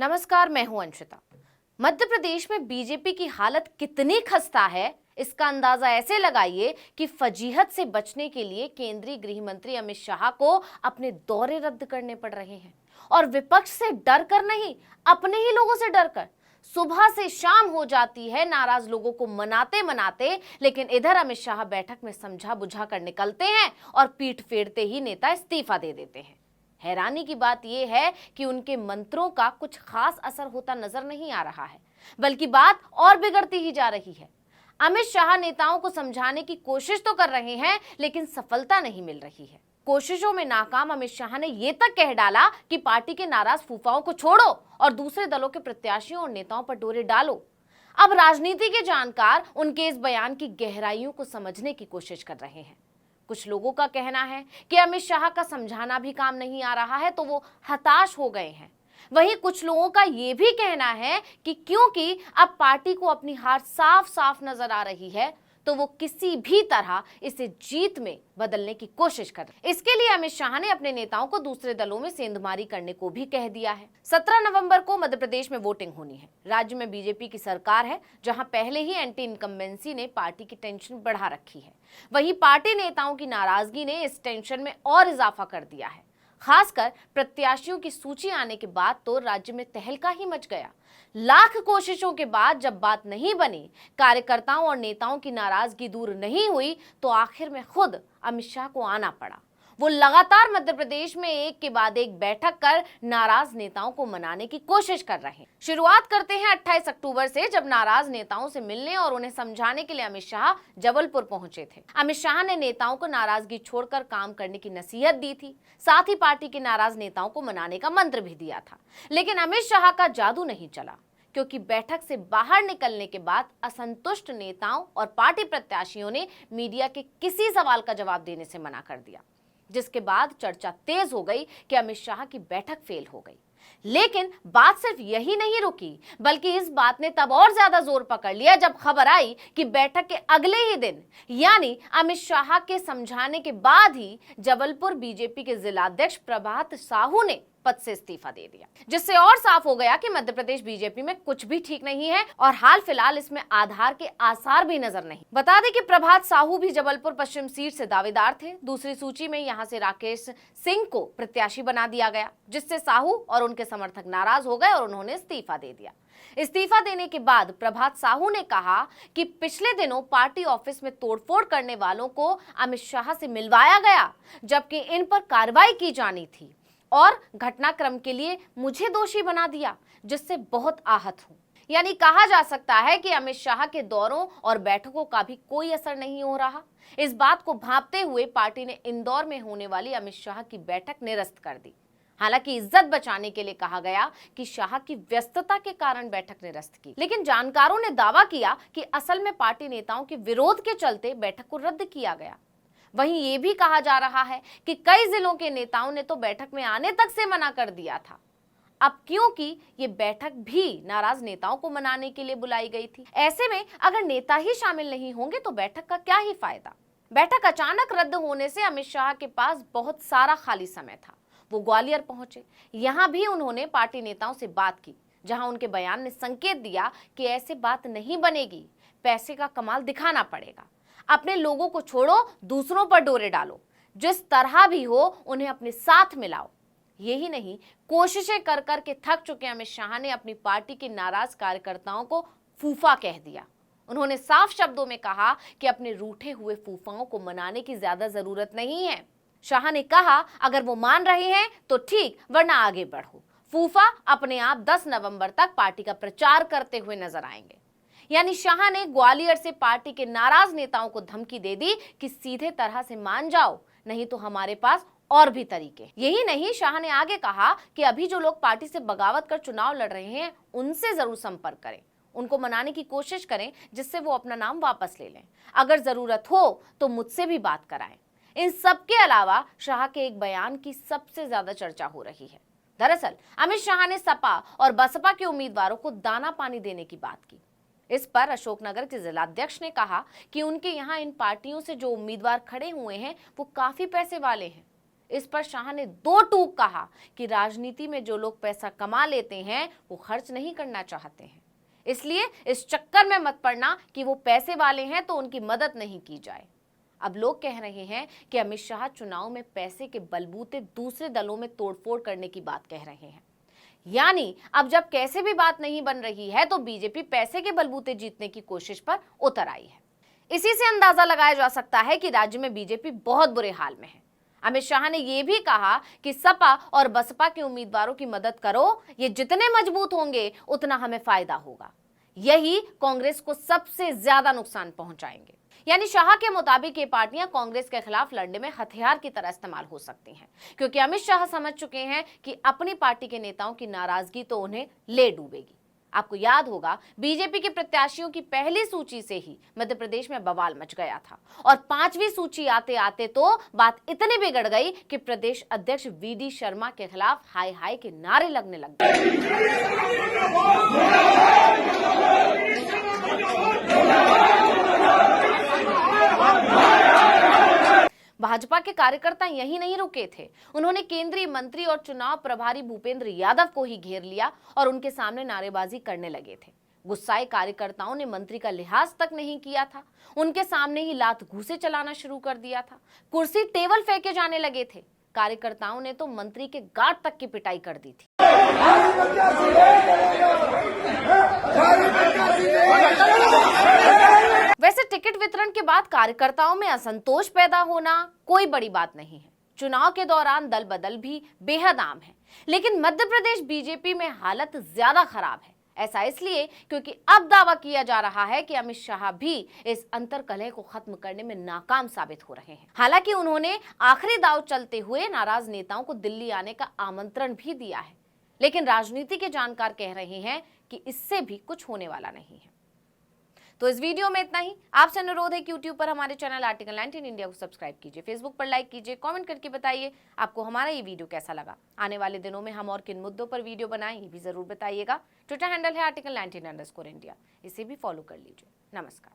नमस्कार, मैं हूं अंशिता। मध्य प्रदेश में बीजेपी की हालत कितनी खस्ता है, इसका अंदाजा ऐसे लगाइए कि फजीहत से बचने के लिए केंद्रीय गृह मंत्री अमित शाह को अपने दौरे रद्द करने पड़ रहे हैं। और विपक्ष से डर कर नहीं, अपने ही लोगों से डर कर। सुबह से शाम हो जाती है नाराज लोगों को मनाते मनाते, लेकिन इधर अमित शाह बैठक में समझा बुझा कर निकलते हैं और पीठ फेरते ही नेता इस्तीफा दे देते हैं। हैरानी की बात यह है कि उनके मंत्रों का कुछ खास असर होता नजर नहीं आ रहा है, बल्कि बात और बिगड़ती ही जा रही है। अमित शाह नेताओं को समझाने की कोशिश तो कर रहे हैं, लेकिन सफलता नहीं मिल रही है। कोशिशों में नाकाम अमित शाह ने यह तक कह डाला कि पार्टी के नाराज फूफाओं को छोड़ो और दूसरे दलों के प्रत्याशियों और नेताओं पर डोरे डालो। अब राजनीति के जानकार उनके इस बयान की गहराइयों को समझने की कोशिश कर रहे हैं। कुछ लोगों का कहना है कि अमित शाह का समझाना भी काम नहीं आ रहा है, तो वो हताश हो गए हैं। वहीं कुछ लोगों का ये भी कहना है कि क्योंकि अब पार्टी को अपनी हार साफ साफ नजर आ रही है, तो वो किसी भी तरह इसे जीत में बदलने की कोशिश कर रहे हैं। इसके लिए अमित शाह ने अपने नेताओं को दूसरे दलों में सेंधमारी करने को भी कह दिया है। 17 नवंबर को मध्य प्रदेश में वोटिंग होनी है। राज्य में बीजेपी की सरकार है, जहां पहले ही एंटी इनकम्बेंसी ने पार्टी की टेंशन बढ़ा रखी है। वहीं पार्टी नेताओं की नाराजगी ने इस टेंशन में और इजाफा कर दिया है। खासकर प्रत्याशियों की सूची आने के बाद तो राज्य में तहलका ही मच गया। लाख कोशिशों के बाद जब बात नहीं बनी, कार्यकर्ताओं और नेताओं की नाराजगी दूर नहीं हुई, तो आखिर में खुद अमित शाह को आना पड़ा। वो लगातार मध्य प्रदेश में एक के बाद एक बैठक कर नाराज नेताओं को मनाने की कोशिश कर रहे हैं। शुरुआत करते हैं 28 अक्टूबर से, जब नाराज नेताओं से मिलने और उन्हें समझाने के लिए अमित शाह जबलपुर पहुंचे थे। अमित शाह ने नेताओं को नाराजगी छोड़कर काम करने की नसीहत दी थी। साथ ही पार्टी के नाराज नेताओं को मनाने का मंत्र भी दिया था। लेकिन अमित शाह का जादू नहीं चला, क्योंकि बैठक से बाहर निकलने के बाद असंतुष्ट नेताओं और पार्टी प्रत्याशियों ने मीडिया के किसी सवाल का जवाब देने से मना कर दिया, जिसके बाद चर्चा तेज हो गई कि अमित शाह की बैठक फेल हो गई। लेकिन बात सिर्फ यही नहीं रुकी, बल्कि इस बात ने तब और ज्यादा जोर पकड़ लिया जब खबर आई कि बैठक के अगले ही दिन, यानी अमित शाह के समझाने के बाद ही, जबलपुर बीजेपी के जिलाध्यक्ष प्रभात साहू ने पद से इस्तीफा दे दिया। जिससे और साफ हो गया कि मध्य प्रदेश बीजेपी में कुछ भी ठीक नहीं है और हाल फिलहाल इसमें आधार के आसार भी नजर नहीं। बता दें कि प्रभात साहू भी जबलपुर पश्चिम सीट से दावेदार थे। दूसरी सूची में यहां से राकेश सिंह को प्रत्याशी बना दिया गया, जिससे साहू और उनके समर्थक नाराज हो गए और उन्होंने इस्तीफा दे दिया। इस्तीफा देने के बाद प्रभात साहू ने कहा कि पिछले दिनों पार्टी ऑफिस में तोड़फोड़ करने वालों को अमित शाह से मिलवाया गया, जबकि इन पर कार्रवाई की जानी थी, और घटनाक्रम के लिए मुझे दोषी बना दिया, जिससे बहुत आहत हूं। यानी कहा जा सकता है कि अमित शाह के दौरों और बैठकों का भी कोई असर नहीं हो रहा। इस बात को भांपते हुए पार्टी ने इंदौर में होने वाली अमित शाह की बैठक निरस्त कर दी। हालांकि इज्जत बचाने के लिए कहा गया कि शाह की व्यस्तता के कारण बैठक निरस्त की, लेकिन जानकारों ने दावा किया कि असल में पार्टी नेताओं के विरोध के चलते बैठक को रद्द किया गया। वहीं ये भी कहा जा रहा है कि कई जिलों के नेताओं ने तो बैठक में आने तक से मना कर दिया था। अब क्योंकि ये बैठक भी नाराज नेताओं को मनाने के लिए बुलाई गई थी, ऐसे में अगर नेता ही शामिल नहीं होंगे तो बैठक का क्या ही फायदा। बैठक अचानक रद्द होने से अमित शाह के पास बहुत सारा खाली समय था। वो ग्वालियर पहुंचे। यहां भी उन्होंने पार्टी नेताओं से बात की, जहां उनके बयान ने संकेत दिया कि ऐसे बात नहीं बनेगी, पैसे का कमाल दिखाना पड़ेगा। अपने लोगों को छोड़ो, दूसरों पर डोरे डालो, जिस तरह भी हो उन्हें अपने साथ मिलाओ। यही नहीं, कोशिशें कर कर के थक चुके अमित शाह ने अपनी पार्टी के नाराज कार्यकर्ताओं को फूफा कह दिया। उन्होंने साफ शब्दों में कहा कि अपने रूठे हुए फूफाओं को मनाने की ज्यादा जरूरत नहीं है। शाह ने कहा, अगर वो मान रहे हैं तो ठीक, वरना आगे बढ़ो। फूफा अपने आप 10 नवंबर तक पार्टी का प्रचार करते हुए नजर आएंगे। यानी शाह ने ग्वालियर से पार्टी के नाराज नेताओं को धमकी दे दी कि सीधे तरह से मान जाओ, नहीं तो हमारे पास और भी तरीके। यही नहीं, शाह ने आगे कहा कि अभी जो लोग पार्टी से बगावत कर चुनाव लड़ रहे हैं, उनसे जरूर संपर्क करें, उनको मनाने की कोशिश करें, जिससे वो अपना नाम वापस ले लें। अगर जरूरत हो तो मुझसे भी बात कराएं। इन सब के अलावा शाह के एक बयान की सबसे ज्यादा चर्चा हो रही है। दरअसल अमित शाह ने सपा और बसपा के उम्मीदवारों को दाना पानी देने की बात की। इस पर अशोकनगर के जिलाध्यक्ष ने कहा कि उनके यहाँ इन पार्टियों से जो उम्मीदवार खड़े हुए हैं वो काफी पैसे वाले हैं। इस पर शाह ने दो टूक कहा कि राजनीति में जो लोग पैसा कमा लेते हैं वो खर्च नहीं करना चाहते हैं, इसलिए इस चक्कर में मत पड़ना कि वो पैसे वाले हैं तो उनकी मदद नहीं की जाए। अब लोग कह रहे हैं कि अमित शाह चुनाव में पैसे के बलबूते दूसरे दलों में तोड़फोड़ करने की बात कह रहे हैं। यानी अब जब कैसे भी बात नहीं बन रही है तो बीजेपी पैसे के बलबूते जीतने की कोशिश पर उतर आई है। इसी से अंदाजा लगाया जा सकता है कि राज्य में बीजेपी बहुत बुरे हाल में है। अमित शाह ने यह भी कहा कि सपा और बसपा के उम्मीदवारों की मदद करो, ये जितने मजबूत होंगे उतना हमें फायदा होगा। यही कांग्रेस को सबसे ज्यादा नुकसान पहुंचाएंगे। यानी शाह के मुताबिक ये पार्टियां कांग्रेस के खिलाफ लड़ने में हथियार की तरह इस्तेमाल हो सकती हैं, क्योंकि अमित शाह समझ चुके हैं कि अपनी पार्टी के नेताओं की नाराजगी तो उन्हें ले डूबेगी। आपको याद होगा बीजेपी के प्रत्याशियों की पहली सूची से ही मध्य प्रदेश में बवाल मच गया था और 5वीं सूची आते आते तो बात इतनी बिगड़ गई कि प्रदेश अध्यक्ष वीडी शर्मा के खिलाफ हाय हाय के नारे लगने लग गए। भाजपा के कार्यकर्ता यही नहीं रुके थे, उन्होंने केंद्रीय मंत्री और चुनाव प्रभारी भूपेंद्र यादव को ही घेर लिया और उनके सामने नारेबाजी करने लगे थे। गुस्साए कार्यकर्ताओं ने मंत्री का लिहाज तक नहीं किया था, उनके सामने ही लात घूंसे चलाना शुरू कर दिया था, कुर्सी टेबल फेंके जाने लगे थे। कार्यकर्ताओं ने तो मंत्री के गार्ड तक की पिटाई कर दी थी। वैसे टिकट वितरण के बाद कार्यकर्ताओं में असंतोष पैदा होना कोई बड़ी बात नहीं है। चुनाव के दौरान दल बदल भी बेहद आम है, लेकिन मध्य प्रदेश बीजेपी में हालत ज्यादा खराब है। ऐसा इसलिए क्योंकि अब दावा किया जा रहा है कि अमित शाह भी इस अंतर्कलह को खत्म करने में नाकाम साबित हो रहे हैं। हालांकि उन्होंने आखिरी दांव चलते हुए नाराज नेताओं को दिल्ली आने का आमंत्रण भी दिया है, लेकिन राजनीति के जानकार कह रहे हैं कि इससे भी कुछ होने वाला नहीं है। तो इस वीडियो में इतना ही। आपसे अनुरोध है कि YouTube पर हमारे चैनल आर्टिकल 19 इंडिया को सब्सक्राइब कीजिए, फेसबुक पर लाइक कीजिए, कमेंट करके बताइए आपको हमारा ये वीडियो कैसा लगा। आने वाले दिनों में हम और किन मुद्दों पर वीडियो बनाएं ये भी जरूर बताइएगा। ट्विटर हैंडल है आर्टिकल 19_India, इसे भी फॉलो कर लीजिए। नमस्कार।